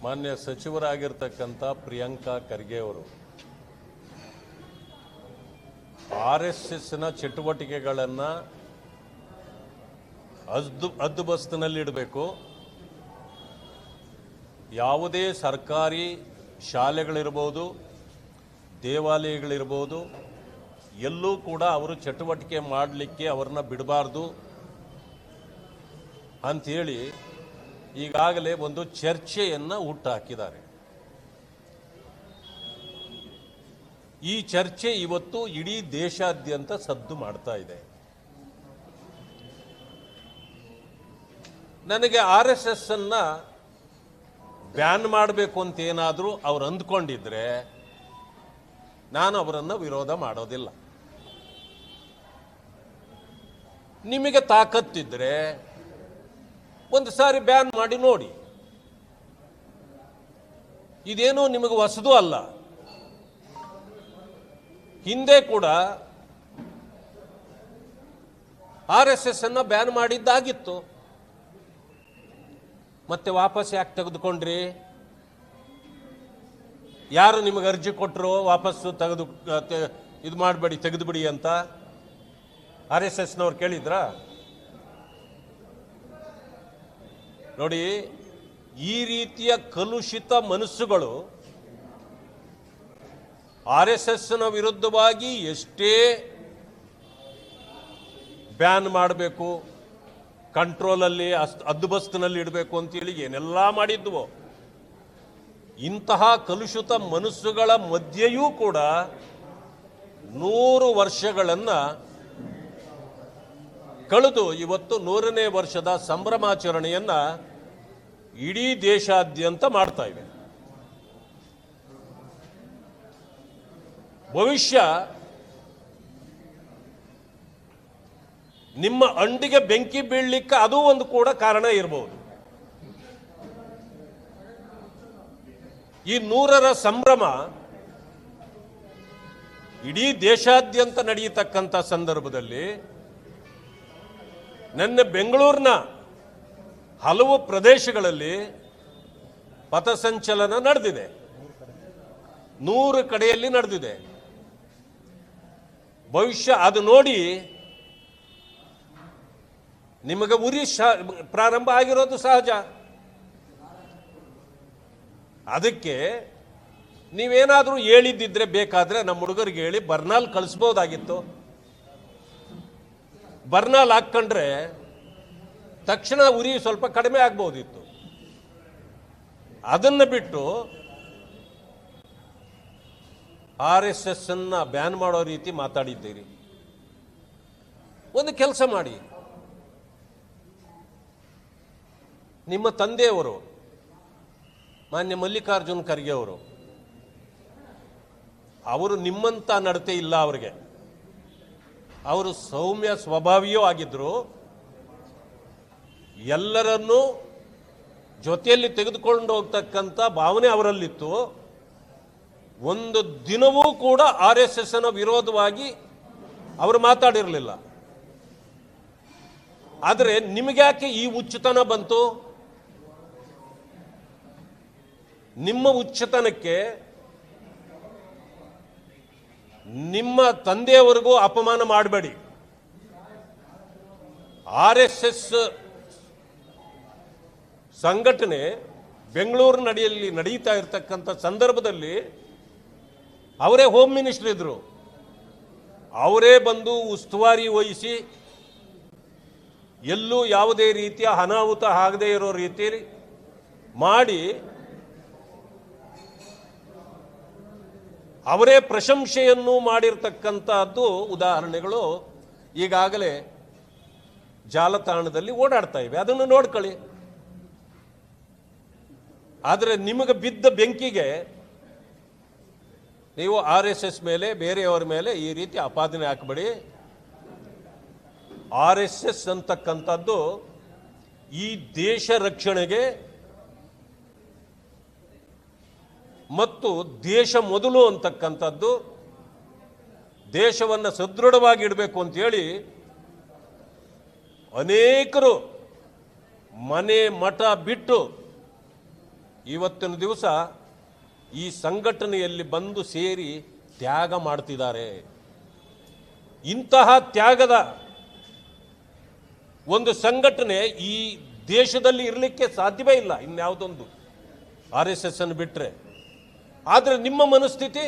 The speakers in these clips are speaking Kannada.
ಮಾನ್ಯ ಸಚಿವರಾಗಿರ್ತಕ್ಕಂಥ ಪ್ರಿಯಾಂಕಾ ಖರ್ಗೆ ಅವರು RSSನ ಚಟುವಟಿಕೆಗಳನ್ನು ಹದ್ದುಬಸ್ತಿನಲ್ಲಿಡಬೇಕು. ಯಾವುದೇ ಸರ್ಕಾರಿ ಶಾಲೆಗಳಿರ್ಬೋದು, ದೇವಾಲಯಗಳಿರ್ಬೋದು, ಎಲ್ಲೂ ಕೂಡ ಅವರು ಚಟುವಟಿಕೆ ಮಾಡಲಿಕ್ಕೆ ಅವ್ರನ್ನ ಬಿಡಬಾರ್ದು ಅಂಥೇಳಿ ಈಗಾಗಲೇ ಒಂದು ಚರ್ಚೆಯನ್ನು ಹುಟ್ಟುಹಾಕಿದ್ದಾರೆ. ಈ ಚರ್ಚೆ ಇವತ್ತು ಇಡೀ ದೇಶಾದ್ಯಂತ ಸದ್ದು ಮಾಡ್ತಾ ಇದೆ. ನನಗೆ RSS ಅನ್ನ ಬ್ಯಾನ್ ಮಾಡಬೇಕು ಅಂತ ಏನಾದರೂ ಅವ್ರು ಅಂದ್ಕೊಂಡಿದ್ರೆ ನಾನು ಅವರನ್ನು ವಿರೋಧ ಮಾಡೋದಿಲ್ಲ. ನಿಮಗೆ ತಾಕತ್ತಿದ್ರೆ ಒಂದು ಸಾರಿ ಬ್ಯಾನ್ ಮಾಡಿ ನೋಡಿ. ಇದೇನೂ ನಿಮಗೆ ಹೊಸದು ಅಲ್ಲ. ಹಿಂದೆ ಕೂಡ RSS ಅನ್ನ ಬ್ಯಾನ್ ಮಾಡಿದ್ದಾಗಿತ್ತು. ಮತ್ತೆ ವಾಪಸ್ ಯಾಕೆ ತೆಗೆದುಕೊಂಡ್ರಿ? ಯಾರು ನಿಮಗೆ ಅರ್ಜಿ ಕೊಟ್ಟರು ವಾಪಸ್ಸು ಇದು ಮಾಡಬೇಡಿ, ತೆಗೆದುಬಿಡಿ ಅಂತ? RSSನವ್ರು ಕೇಳಿದ್ರಾ? ನೋಡಿ, ಈ ರೀತಿಯ ಕಲುಷಿತ ಮನಸ್ಸುಗಳು RSSನ ವಿರುದ್ಧವಾಗಿ ಎಷ್ಟೇ ಬ್ಯಾನ್ ಮಾಡಬೇಕು, ಕಂಟ್ರೋಲಲ್ಲಿ ಹದ್ದುಬಸ್ತಿನಲ್ಲಿ ಇಡಬೇಕು ಅಂತೇಳಿ ಏನೆಲ್ಲ ಮಾಡಿದ್ವು, ಇಂತಹ ಕಲುಷಿತ ಮನಸ್ಸುಗಳ ಮಧ್ಯೆಯೂ ಕೂಡ 100 ವರ್ಷಗಳನ್ನು ಕಳೆದು ಇವತ್ತು 100ನೇ ವರ್ಷದ ಸಂಭ್ರಮಾಚರಣೆಯನ್ನು ಇಡೀ ದೇಶಾದ್ಯಂತ ಮಾಡ್ತಾ ಇವೆ. ಭವಿಷ್ಯ ನಿಮ್ಮ ಅಂಡಿಗೆ ಬೆಂಕಿ ಬೀಳಲಿಕ್ಕೆ ಅದು ಒಂದು ಕೂಡ ಕಾರಣ ಇರಬಹುದು. ಈ 100ರ ಸಂಭ್ರಮ ಇಡೀ ದೇಶಾದ್ಯಂತ ನಡೆಯತಕ್ಕಂಥ ಸಂದರ್ಭದಲ್ಲಿ ನನ್ನ ಬೆಂಗಳೂರಿನ ಹಲವು ಪ್ರದೇಶಗಳಲ್ಲಿ ಪಥಸಂಚಲನ ನಡೆದಿದೆ. 100 ಕಡೆಯಲ್ಲಿ ನಡೆದಿದೆ. ಭವಿಷ್ಯ ಅದು ನೋಡಿ ನಿಮಗೆ ಉರಿ ಪ್ರಾರಂಭ ಆಗಿರೋದು ಸಹಜ. ಅದಕ್ಕೆ ನೀವೇನಾದರೂ ಹೇಳಿದ್ದಿದ್ರೆ ಬೇಕಾದ್ರೆ ನಮ್ಮ ಹುಡುಗರಿಗೆ ಹೇಳಿ ಬರ್ನಾಲ್ ಕಳಿಸ್ಬೋದಾಗಿತ್ತು. ಬರ್ನಾಲ್ ಹಾಕ್ಕೊಂಡ್ರೆ ತಕ್ಷಣ ಉರಿ ಸ್ವಲ್ಪ ಕಡಿಮೆ ಆಗ್ಬೋದಿತ್ತು. ಅದನ್ನು ಬಿಟ್ಟು RSS ಅನ್ನ ಬ್ಯಾನ್ ಮಾಡೋ ರೀತಿ ಮಾತಾಡಿದ್ದೀರಿ. ಒಂದು ಕೆಲಸ ಮಾಡಿ, ನಿಮ್ಮ ತಂದೆಯವರು ಮಾನ್ಯ ಮಲ್ಲಿಕಾರ್ಜುನ್ ಖರ್ಗೆ ಅವರು ನಿಮ್ಮಂತ ನಡತೆ ಇಲ್ಲ. ಅವರಿಗೆ ಅವರು ಸೌಮ್ಯ ಸ್ವಭಾವಿಯೂ ಆಗಿದ್ರು. ಎಲ್ಲರನ್ನೂ ಜೊತೆಯಲ್ಲಿ ತೆಗೆದುಕೊಂಡು ಹೋಗ್ತಕ್ಕಂಥ ಭಾವನೆ ಅವರಲ್ಲಿತ್ತು. ಒಂದು ದಿನವೂ ಕೂಡ RSSನ ವಿರೋಧವಾಗಿ ಅವರು ಮಾತಾಡಿರಲಿಲ್ಲ. ಆದರೆ ನಿಮಗ್ಯಾಕೆ ಈ ಹುಚ್ಚುತನ ಬಂತು? ನಿಮ್ಮ ಹುಚ್ಚುತನಕ್ಕೆ ನಿಮ್ಮ ತಂದೆಯವರಿಗೂ ಅಪಮಾನ ಮಾಡಬೇಡಿ. RSS ಸಂಘಟನೆ ಬೆಂಗಳೂರಿನಲ್ಲಿ ನಡೀತಾ ಇರತಕ್ಕಂಥ ಸಂದರ್ಭದಲ್ಲಿ ಅವರೇ ಹೋಮ್ ಮಿನಿಸ್ಟರ್ ಇದ್ರು. ಅವರೇ ಬಂದು ಉಸ್ತುವಾರಿ ವಹಿಸಿ ಎಲ್ಲೂ ಯಾವುದೇ ರೀತಿಯ ಅನಾಹುತ ಆಗದೇ ಇರೋ ರೀತಿ ಮಾಡಿ ಅವರೇ ಪ್ರಶಂಸೆಯನ್ನು ಮಾಡಿರ್ತಕ್ಕಂಥದ್ದು ಉದಾಹರಣೆಗಳು ಈಗಾಗಲೇ ಜಾಲತಾಣದಲ್ಲಿ ಓಡಾಡ್ತಾ ಇವೆ. ಅದನ್ನು ನೋಡ್ಕೊಳ್ಳಿ. ಆದರೆ ನಿಮಗೆ ಬಿದ್ದ ಬೆಂಕಿಗೆ ನೀವು RSS ಮೇಲೆ, ಬೇರೆಯವರ ಮೇಲೆ ಈ ರೀತಿ ಆಪಾದನೆ ಹಾಕಬೇಡಿ. RSS ಅಂತಕ್ಕಂಥದ್ದು ಈ ದೇಶ ರಕ್ಷಣೆಗೆ ಮತ್ತು ದೇಶ ಮೊದಲು ಅಂತಕ್ಕಂಥದ್ದು, ದೇಶವನ್ನು ಸದೃಢವಾಗಿ ಇಡಬೇಕು ಅಂತೇಳಿ ಅನೇಕರು ಮನೆ ಮಠ ಬಿಟ್ಟು ಇವತ್ತಿನ ದಿವಸ ಈ ಸಂಘಟನೆಯಲ್ಲಿ ಬಂದು ಸೇರಿ ತ್ಯಾಗ ಮಾಡ್ತಿದ್ದಾರೆ. ಇಂತಹ ತ್ಯಾಗದ ಒಂದು ಸಂಘಟನೆ ಈ ದೇಶದಲ್ಲಿ ಇರಲಿಕ್ಕೆ ಸಾಧ್ಯವೇ ಇಲ್ಲ, ಇನ್ಯಾವುದೊಂದು RSS ಅನ್ನು ಬಿಟ್ಟರೆ. ಆದರೆ ನಿಮ್ಮ ಮನಸ್ಥಿತಿ,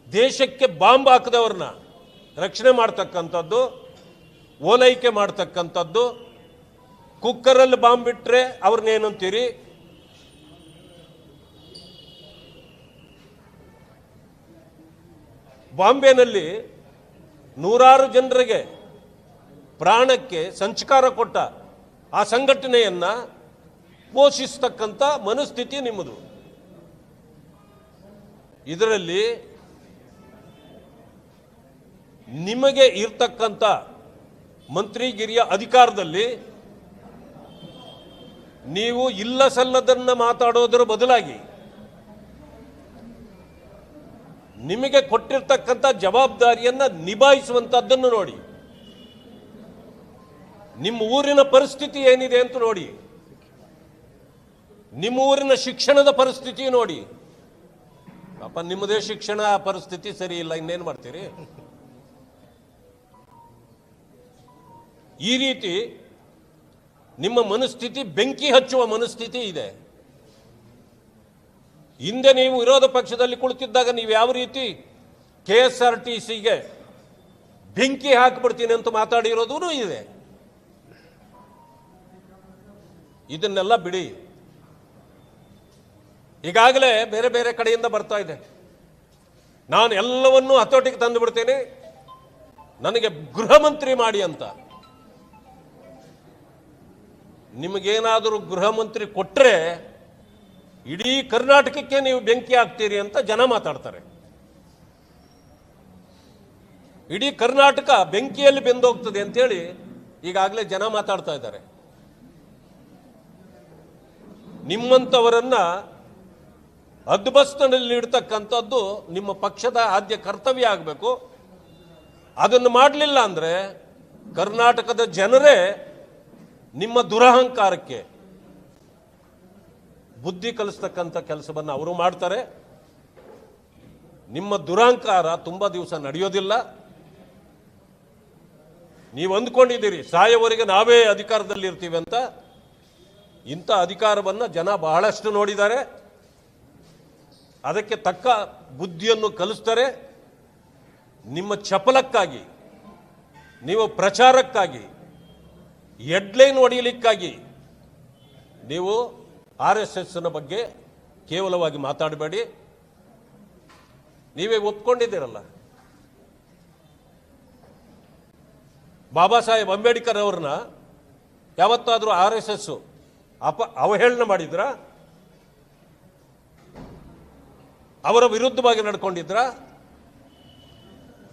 ದೇಶಕ್ಕೆ ಬಾಂಬ್ ಹಾಕಿದವ್ರನ್ನ ರಕ್ಷಣೆ ಮಾಡ್ತಕ್ಕಂಥದ್ದು, ಓಲೈಕೆ ಮಾಡ್ತಕ್ಕಂಥದ್ದು, ಕುಕ್ಕರಲ್ಲಿ ಬಾಂಬ್ ಬಿಟ್ಟರೆ ಅವ್ರನ್ನೇನಂತೀರಿ? ಬಾಂಬೆನಲ್ಲಿ ನೂರಾರು ಜನರಿಗೆ ಪ್ರಾಣಕ್ಕೆ ಸಂಚಕಾರ ಕೊಟ್ಟ ಆ ಸಂಘಟನೆಯನ್ನ ಪೋಷಿಸ್ತಕ್ಕಂಥ ಮನಸ್ಥಿತಿ ನಿಮ್ಮದು. ಇದರಲ್ಲಿ ನಿಮಗೆ ಇರ್ತಕ್ಕಂಥ ಮಂತ್ರಿಗಿರಿಯ ಅಧಿಕಾರದಲ್ಲಿ ನೀವು ಇಲ್ಲ ಸಲ್ಲದನ್ನ ಮಾತಾಡೋದರ ಬದಲಾಗಿ ನಿಮಗೆ ಕೊಟ್ಟಿರ್ತಕ್ಕಂಥ ಜವಾಬ್ದಾರಿಯನ್ನ ನಿಭಾಯಿಸುವಂತದ್ದನ್ನು ನೋಡಿ. ನಿಮ್ಮ ಊರಿನ ಪರಿಸ್ಥಿತಿ ಏನಿದೆ ಅಂತ ನೋಡಿ, ನಿಮ್ಮ ಊರಿನ ಶಿಕ್ಷಣದ ಪರಿಸ್ಥಿತಿ ನೋಡಿ. ಪಾಪ ನಿಮ್ಮದೇ ಶಿಕ್ಷಣ ಪರಿಸ್ಥಿತಿ ಸರಿ ಇಲ್ಲ, ಇನ್ನೇನು ಮಾಡ್ತೀರಿ? ಈ ರೀತಿ ನಿಮ್ಮ ಮನಸ್ಥಿತಿ ಬೆಂಕಿ ಹಚ್ಚುವ ಮನಸ್ಥಿತಿ ಇದೆ. ಹಿಂದೆ ನೀವು ವಿರೋಧ ಪಕ್ಷದಲ್ಲಿ ಕುಳಿತಿದ್ದಾಗ ನೀವು ಯಾವ ರೀತಿ KSRTCಗೆ ಬೆಂಕಿ ಹಾಕಿಬಿಡ್ತೀನಿ ಅಂತ ಮಾತಾಡಿರೋದೂ ಇದೆ. ಇದನ್ನೆಲ್ಲ ಬಿಡಿ. ಈಗಾಗಲೇ ಬೇರೆ ಬೇರೆ ಕಡೆಯಿಂದ ಬರ್ತಾ ಇದೆ, ನಾನು ಎಲ್ಲವನ್ನೂ ಹತೋಟಿಗೆ ತಂದು ಬಿಡ್ತೇನೆ, ನನಗೆ ಗೃಹ ಮಂತ್ರಿ ಮಾಡಿ ಅಂತ. ನಿಮಗೇನಾದರೂ ಗೃಹ ಮಂತ್ರಿ ಕೊಟ್ಟರೆ ಇಡೀ ಕರ್ನಾಟಕಕ್ಕೆ ನೀವು ಬೆಂಕಿ ಹಾಕ್ತೀರಿ ಅಂತ ಜನ ಮಾತಾಡ್ತಾರೆ. ಇಡೀ ಕರ್ನಾಟಕ ಬೆಂಕಿಯಲ್ಲಿ ಬೆಂದೋಗ್ತದೆ ಅಂತೇಳಿ ಈಗಾಗಲೇ ಜನ ಮಾತಾಡ್ತಾ ಇದ್ದಾರೆ. ನಿಮ್ಮಂಥವರನ್ನ ಹದ್ಬಸ್ತಿನಲ್ಲಿ ಇಡ್ತಕ್ಕಂಥದ್ದು ನಿಮ್ಮ ಪಕ್ಷದ ಆದ್ಯ ಕರ್ತವ್ಯ ಆಗಬೇಕು. ಅದನ್ನು ಮಾಡಲಿಲ್ಲ ಅಂದರೆ ಕರ್ನಾಟಕದ ಜನರೇ ನಿಮ್ಮ ದುರಹಂಕಾರಕ್ಕೆ ಬುದ್ಧಿ ಕಲಿಸ್ತಕ್ಕಂಥ ಕೆಲಸವನ್ನು ಅವರು ಮಾಡ್ತಾರೆ. ನಿಮ್ಮ ದುರಹಂಕಾರ ತುಂಬ ದಿವಸ ನಡೆಯೋದಿಲ್ಲ. ನೀವು ಅಂದ್ಕೊಂಡಿದ್ದೀರಿ ಸಾಯವರೆಗೆ ನಾವೇ ಅಧಿಕಾರದಲ್ಲಿ ಇರ್ತೀವಿ ಅಂತ. ಇಂಥ ಅಧಿಕಾರವನ್ನು ಜನ ಬಹಳಷ್ಟು ನೋಡಿದ್ದಾರೆ. ಅದಕ್ಕೆ ತಕ್ಕ ಬುದ್ಧಿಯನ್ನು ಕಲಿಸ್ತಾರೆ. ನಿಮ್ಮ ಚಪಲಕ್ಕಾಗಿ, ನೀವು ಪ್ರಚಾರಕ್ಕಾಗಿ, ಹೆಡ್ಲೈನ್ ಹೊಡೆಯಲಿಕ್ಕಾಗಿ ನೀವು RSSನ ಬಗ್ಗೆ ಕೇವಲವಾಗಿ ಮಾತಾಡಬೇಡಿ. ನೀವೇ ಒಪ್ಕೊಂಡಿದ್ದೀರಲ್ಲ, ಬಾಬಾ ಸಾಹೇಬ್ ಅಂಬೇಡ್ಕರ್ ಅವ್ರನ್ನ ಯಾವತ್ತಾದರೂ RSS ಅವಹೇಳನ ಮಾಡಿದ್ರ? ಅವರ ವಿರುದ್ಧವಾಗಿ ನಡ್ಕೊಂಡಿದ್ರ?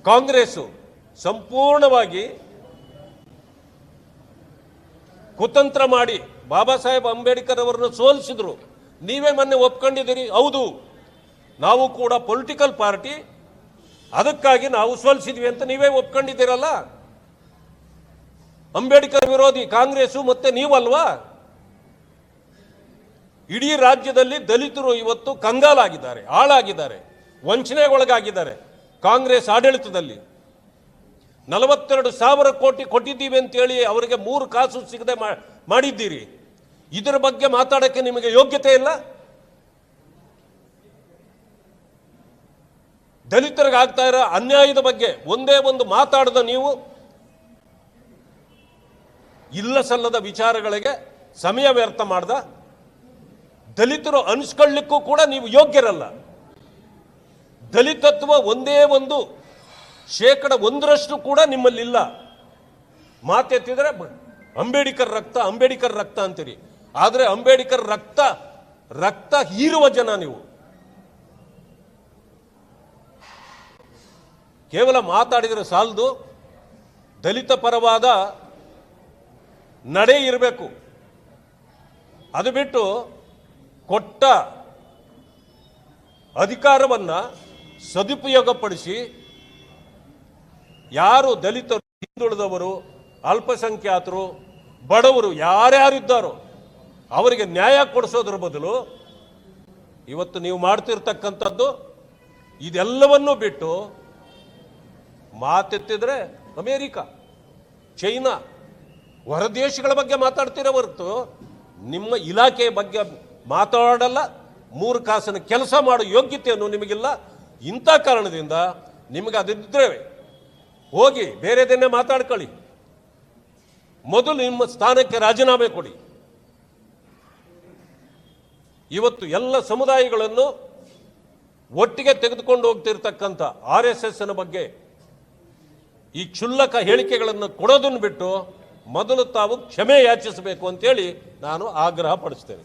ಕಾಂಗ್ರೆಸ್ ಸಂಪೂರ್ಣವಾಗಿ ಕುತಂತ್ರ ಮಾಡಿ ಬಾಬಾ ಸಾಹೇಬ್ ಅಂಬೇಡ್ಕರ್ ಅವರನ್ನು ಸೋಲಿಸಿದ್ರು. ನೀವೇ ಮೊನ್ನೆ ಒಪ್ಕೊಂಡಿದ್ದೀರಿ, ಹೌದು ನಾವು ಕೂಡ ಪೊಲಿಟಿಕಲ್ ಪಾರ್ಟಿ, ಅದಕ್ಕಾಗಿ ನಾವು ಸೋಲಿಸಿದ್ವಿ ಅಂತ ನೀವೇ ಒಪ್ಕೊಂಡಿದ್ದೀರಲ್ಲ. ಅಂಬೇಡ್ಕರ್ ವಿರೋಧಿ ಕಾಂಗ್ರೆಸ್ ಮತ್ತೆ ನೀವಲ್ವಾ? ಇಡೀ ರಾಜ್ಯದಲ್ಲಿ ದಲಿತರು ಇವತ್ತು ಕಂಗಾಲಾಗಿದ್ದಾರೆ, ಹಾಳಾಗಿದ್ದಾರೆ, ವಂಚನೆಗೊಳಗಾಗಿದ್ದಾರೆ. ಕಾಂಗ್ರೆಸ್ ಆಡಳಿತದಲ್ಲಿ 42,000 ಕೋಟಿ ಕೊಟ್ಟಿದ್ದೀವಿ ಅಂತೇಳಿ ಅವರಿಗೆ 3 ಕಾಸು ಸಿಗದೆ ಮಾಡಿದ್ದೀರಿ. ಇದರ ಬಗ್ಗೆ ಮಾತಾಡಕ್ಕೆ ನಿಮಗೆ ಯೋಗ್ಯತೆ ಇಲ್ಲ. ದಲಿತರಿಗೆ ಆಗ್ತಾ ಇರೋ ಅನ್ಯಾಯದ ಬಗ್ಗೆ ಒಂದೇ ಒಂದು ಮಾತಾಡದ ನೀವು ಇಲ್ಲ ಸಲ್ಲದ ವಿಚಾರಗಳಿಗೆ ಸಮಯ ವ್ಯರ್ಥ ಮಾಡ್ದ. ದಲಿತರು ಅನಿಸ್ಕೊಳ್ಳಿಕ್ಕೂ ಕೂಡ ನೀವು ಯೋಗ್ಯರಲ್ಲ. ದಲಿತತ್ವ ಒಂದೇ ಒಂದು 1% ಕೂಡ ನಿಮ್ಮಲ್ಲಿಲ್ಲ. ಮಾತೆತ್ತಿದ್ರೆ ಅಂಬೇಡ್ಕರ್ ರಕ್ತ, ಅಂಬೇಡ್ಕರ್ ರಕ್ತ ಅಂತೀರಿ. ಆದರೆ ಅಂಬೇಡ್ಕರ್ ರಕ್ತ ಹೀರುವ ಜನ ನೀವು. ಕೇವಲ ಮಾತಾಡಿದರೆ ಸಾಲದು, ದಲಿತ ಪರವಾದ ನಡೆ ಇರಬೇಕು. ಅದು ಬಿಟ್ಟು ಕೊಟ್ಟ ಅಧಿಕಾರವನ್ನ ಸದುಪಯೋಗಪಡಿಸಿ ಯಾರು ದಲಿತರು, ಹಿಂದುಳಿದವರು, ಅಲ್ಪಸಂಖ್ಯಾತರು, ಬಡವರು ಯಾರ್ಯಾರಿದ್ದಾರೋ ಅವರಿಗೆ ನ್ಯಾಯ ಕೊಡಿಸೋದ್ರ ಬದಲು ಇವತ್ತು ನೀವು ಮಾಡ್ತಿರ್ತಕ್ಕಂಥದ್ದು ಇದೆಲ್ಲವನ್ನೂ ಬಿಟ್ಟು ಮಾತೆತ್ತಿದ್ರೆ ಅಮೇರಿಕಾ, ಚೈನಾ, ಹೊರದೇಶಗಳ ಬಗ್ಗೆ ಮಾತಾಡ್ತಿರೋ ಹೊರತು ನಿಮ್ಮ ಇಲಾಖೆಯ ಬಗ್ಗೆ ಮಾತಾಡಲ್ಲ. 3 ಕಾಸಿನ ಕೆಲಸ ಮಾಡೋ ಯೋಗ್ಯತೆಯನ್ನು ನಿಮಗಿಲ್ಲ. ಇಂಥ ಕಾರಣದಿಂದ ನಿಮಗೆ ಅದಿದ್ರೆ ಹೋಗಿ ಬೇರೆದನ್ನೇ ಮಾತಾಡ್ಕೊಳ್ಳಿ. ಮೊದಲು ನಿಮ್ಮ ಸ್ಥಾನಕ್ಕೆ ರಾಜೀನಾಮೆ ಕೊಡಿ. ಇವತ್ತು ಎಲ್ಲ ಸಮುದಾಯಗಳನ್ನು ಒಟ್ಟಿಗೆ ತೆಗೆದುಕೊಂಡು ಹೋಗ್ತಿರ್ತಕ್ಕಂಥ RSSನ ಬಗ್ಗೆ ಈ ಕ್ಷುಲ್ಲಕ ಹೇಳಿಕೆಗಳನ್ನು ಕೊಡೋದನ್ನು ಬಿಟ್ಟು ಮೊದಲು ತಾವು ಕ್ಷಮೆ ಯಾಚಿಸಬೇಕು ಅಂತೇಳಿ ನಾನು ಆಗ್ರಹ ಪಡಿಸ್ತೇನೆ.